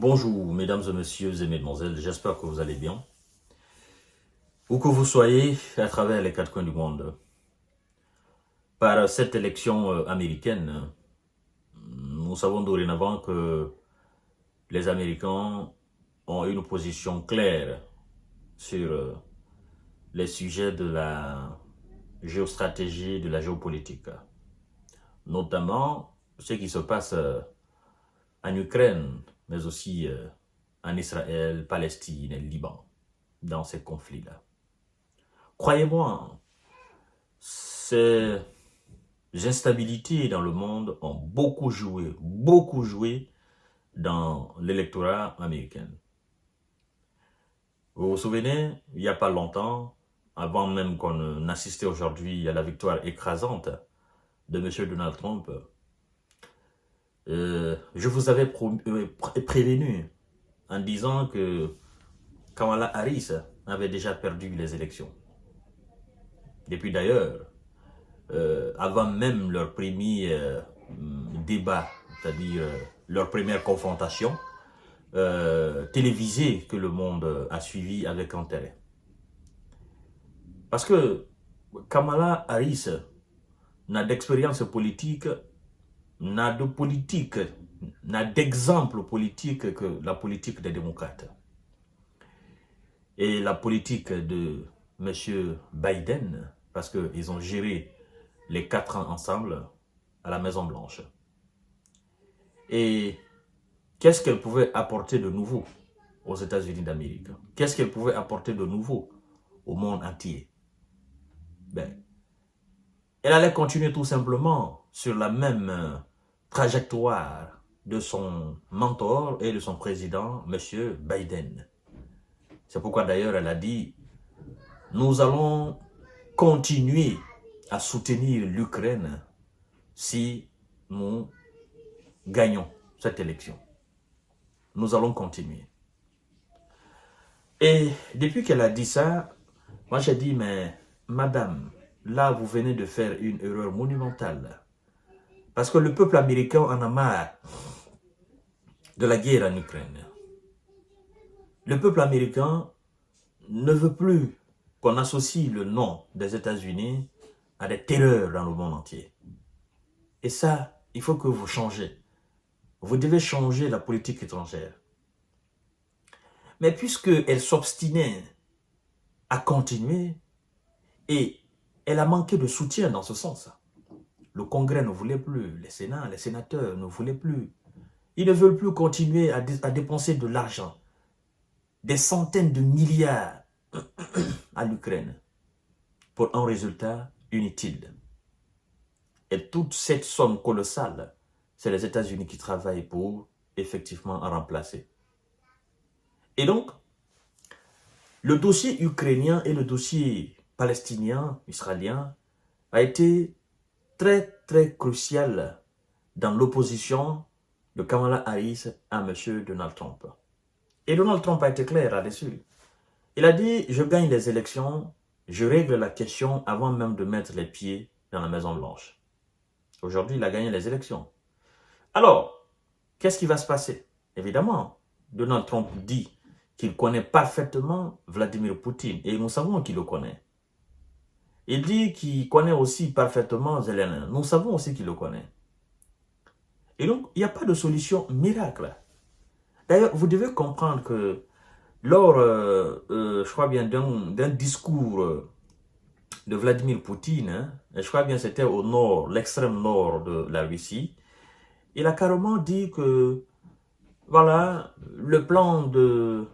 Bonjour mesdames et messieurs et mesdemoiselles, j'espère que vous allez bien. Où que vous soyez à travers les quatre coins du monde. Par cette élection américaine, nous savons dorénavant que les Américains ont une position claire sur les sujets de la géostratégie, de la géopolitique. Notamment ce qui se passe en Ukraine, mais aussi en Israël, Palestine et Liban, dans ces conflits-là. Croyez-moi, ces instabilités dans le monde ont beaucoup joué dans l'électorat américain. Vous vous souvenez, il n'y a pas longtemps, avant même qu'on assistait aujourd'hui à la victoire écrasante de M. Donald Trump, je vous avais prévenu en disant que Kamala Harris avait déjà perdu les élections. Depuis d'ailleurs, avant même leur premier débat, c'est-à-dire leur première confrontation télévisée que le monde a suivi avec intérêt. Parce que Kamala Harris n'a d'expérience politique, n'a d'exemple politique que la politique des démocrates. Et la politique de M. Biden, parce qu'ils ont géré les 4 ans ensemble à la Maison Blanche. Et qu'est-ce qu'elle pouvait apporter de nouveau aux États-Unis d'Amérique? Qu'est-ce qu'elle pouvait apporter de nouveau au monde entier? Ben, elle allait continuer tout simplement sur la même trajectoire de son mentor et de son président, M. Biden. C'est pourquoi d'ailleurs elle a dit, nous allons continuer à soutenir l'Ukraine si nous gagnons cette élection. Nous allons continuer. Et depuis qu'elle a dit ça, moi j'ai dit, mais madame, là vous venez de faire une erreur monumentale. Parce que le peuple américain en a marre de la guerre en Ukraine. Le peuple américain ne veut plus qu'on associe le nom des États-Unis à des terreurs dans le monde entier. Et ça, il faut que vous changez. Vous devez changer la politique étrangère. Mais puisqu'elle s'obstinait à continuer, et elle a manqué de soutien dans ce sens. Le Congrès ne voulait plus, les sénateurs ne voulaient plus. Ils ne veulent plus continuer à dépenser de l'argent, des centaines de milliards à l'Ukraine, pour un résultat inutile. Et toute cette somme colossale, c'est les États-Unis qui travaillent pour effectivement en remplacer. Et donc, le dossier ukrainien et le dossier palestinien, israélien, a été très crucial dans l'opposition de Kamala Harris à M. Donald Trump. Et Donald Trump a été clair là-dessus. Il a dit, je gagne les élections, je règle la question avant même de mettre les pieds dans la Maison Blanche. Aujourd'hui, il a gagné les élections. Alors, qu'est-ce qui va se passer? Évidemment, Donald Trump dit qu'il connaît parfaitement Vladimir Poutine, et nous savons qu'il le connaît. Il dit qu'il connaît aussi parfaitement Zelensky. Nous savons aussi qu'il le connaît. Et donc, il n'y a pas de solution miracle. D'ailleurs, vous devez comprendre que lors, je crois bien, d'un discours de Vladimir Poutine, je crois bien c'était au nord, l'extrême nord de la Russie, il a carrément dit que, voilà, le plan de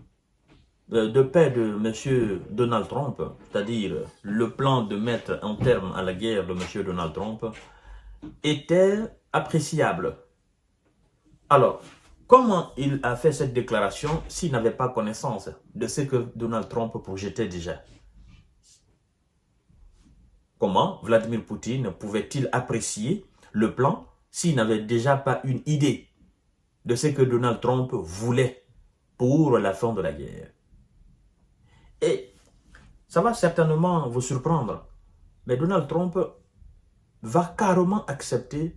paix de M. Donald Trump, c'est-à-dire le plan de mettre un terme à la guerre de M. Donald Trump, était appréciable. Alors, comment il a fait cette déclaration s'il n'avait pas connaissance de ce que Donald Trump projetait déjà? Comment Vladimir Poutine pouvait-il apprécier le plan s'il n'avait déjà pas une idée de ce que Donald Trump voulait pour la fin de la guerre? Et ça va certainement vous surprendre, mais Donald Trump va carrément accepter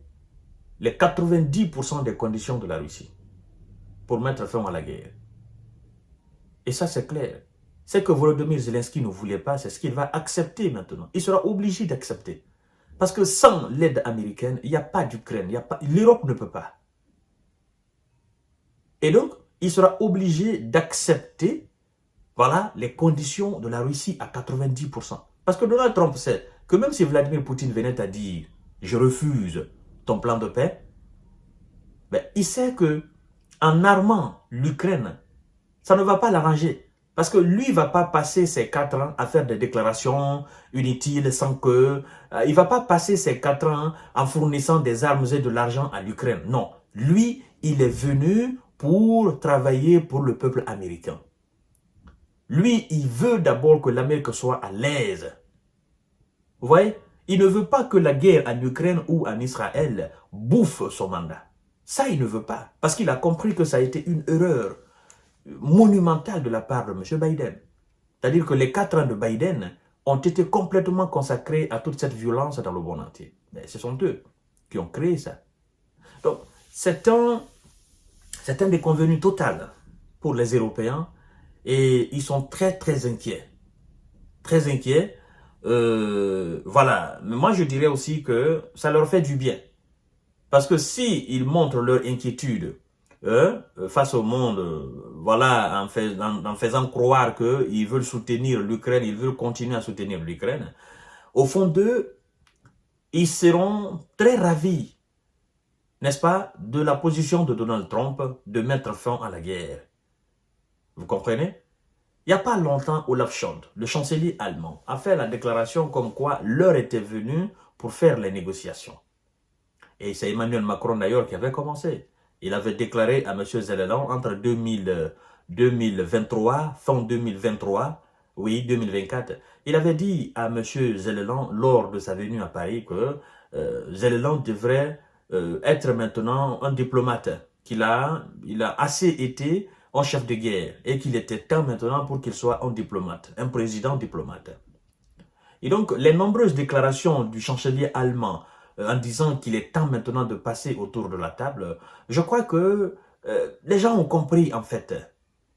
les 90% des conditions de la Russie pour mettre fin à la guerre. Et ça, c'est clair. Ce que Volodymyr Zelensky ne voulait pas, c'est ce qu'il va accepter maintenant. Il sera obligé d'accepter. Parce que sans l'aide américaine, il n'y a pas d'Ukraine. L'Europe ne peut pas. Et donc, il sera obligé d'accepter, voilà, les conditions de la Russie à 90%. Parce que Donald Trump sait que même si Vladimir Poutine venait à dire « je refuse ton plan de paix », ben, il sait que en armant l'Ukraine, ça ne va pas l'arranger. Parce que lui ne va pas passer ses 4 ans à faire des déclarations inutiles sans que... il ne va pas passer ses 4 ans en fournissant des armes et de l'argent à l'Ukraine. Non. Lui, il est venu pour travailler pour le peuple américain. Lui, il veut d'abord que l'Amérique soit à l'aise. Vous voyez? Il ne veut pas que la guerre en Ukraine ou en Israël bouffe son mandat. Ça, il ne veut pas. Parce qu'il a compris que ça a été une erreur monumentale de la part de M. Biden. C'est-à-dire que les 4 ans de Biden ont été complètement consacrés à toute cette violence dans le monde entier. Mais ce sont eux qui ont créé ça. Donc, c'est un déconvenu total pour les Européens et ils sont très, très inquiets. Très inquiets. Voilà. Mais moi, je dirais aussi que ça leur fait du bien. Parce que s'ils montrent leur inquiétude face au monde, voilà, en faisant croire qu'ils veulent soutenir l'Ukraine, ils veulent continuer à soutenir l'Ukraine, au fond d'eux, ils seront très ravis, n'est-ce pas, de la position de Donald Trump de mettre fin à la guerre. Vous comprenez? Il n'y a pas longtemps, Olaf Scholz, le chancelier allemand, a fait la déclaration comme quoi l'heure était venue pour faire les négociations. Et c'est Emmanuel Macron d'ailleurs qui avait commencé. Il avait déclaré à M. Zelensky entre 2023, fin 2023, oui, 2024, il avait dit à M. Zelensky lors de sa venue à Paris que Zelensky devrait être maintenant un diplomate, il a assez été un chef de guerre et qu'il était temps maintenant pour qu'il soit un diplomate, un président diplomate. Et donc, les nombreuses déclarations du chancelier allemand en disant qu'il est temps maintenant de passer autour de la table, je crois que les gens ont compris en fait.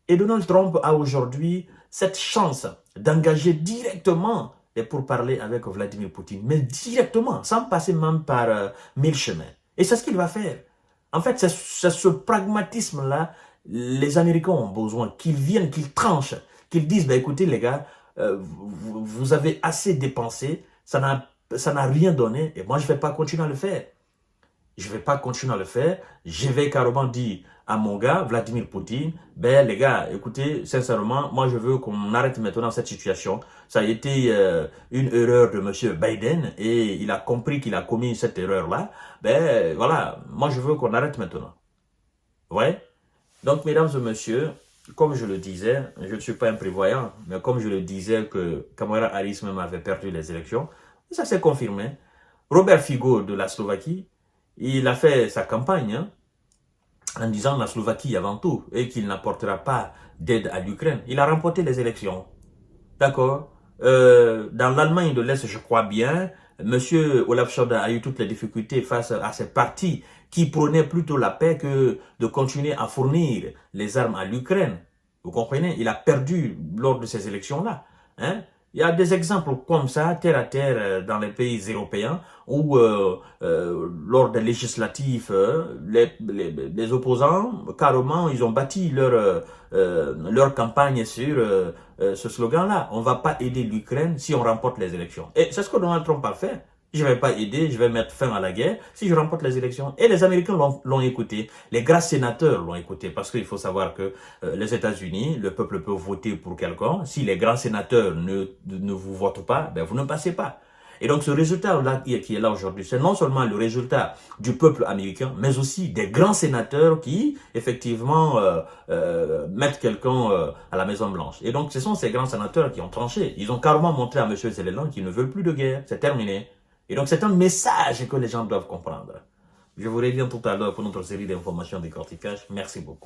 Et Donald Trump a aujourd'hui cette chance d'engager directement les pourparlers avec Vladimir Poutine, mais directement, sans passer même par 1000 chemins. Et c'est ce qu'il va faire. En fait, c'est ce pragmatisme-là, les Américains ont besoin, qu'ils viennent, qu'ils tranchent, qu'ils disent, bah, écoutez les gars, vous avez assez dépensé, ça n'a rien donné, et moi je ne vais pas continuer à le faire. Je ne vais pas continuer à le faire. Je vais carrément dire à mon gars, Vladimir Poutine, ben les gars, écoutez, sincèrement, moi je veux qu'on arrête maintenant cette situation. Ça a été une erreur de M. Biden et il a compris qu'il a commis cette erreur-là. Ben voilà, moi je veux qu'on arrête maintenant. Ouais. Donc mesdames et messieurs, comme je le disais, je ne suis pas un prévoyant, mais comme je le disais que Kamala Harris même avait perdu les élections, ça s'est confirmé. Robert Fico de la Slovaquie, il a fait sa campagne en disant la Slovaquie avant tout et qu'il n'apportera pas d'aide à l'Ukraine. Il a remporté les élections. D'accord. Dans l'Allemagne de l'Est, je crois bien, M. Olaf Scholz a eu toutes les difficultés face à ces partis qui prônaient plutôt la paix que de continuer à fournir les armes à l'Ukraine. Vous comprenez? Il a perdu lors de ces élections-là. Hein? Il y a des exemples comme ça, terre à terre, dans les pays européens, où lors des législatifs, les opposants, carrément, ils ont bâti leur campagne sur ce slogan-là. On ne va pas aider l'Ukraine si on remporte les élections. Et c'est ce que Donald Trump a fait. Je ne vais pas aider, je vais mettre fin à la guerre si je remporte les élections. Et les Américains l'ont écouté, les grands sénateurs l'ont écouté, parce qu'il faut savoir que les États-Unis, le peuple peut voter pour quelqu'un. Si les grands sénateurs ne vous votent pas, ben vous ne passez pas. Et donc ce résultat-là qui est là aujourd'hui, c'est non seulement le résultat du peuple américain, mais aussi des grands sénateurs qui, effectivement, mettent quelqu'un à la Maison-Blanche. Et donc ce sont ces grands sénateurs qui ont tranché. Ils ont carrément montré à M. Zelensky qu'ils ne veulent plus de guerre. C'est terminé. Et donc, c'est un message que les gens doivent comprendre. Je vous reviens tout à l'heure pour notre série d'informations décortiquage. Merci beaucoup.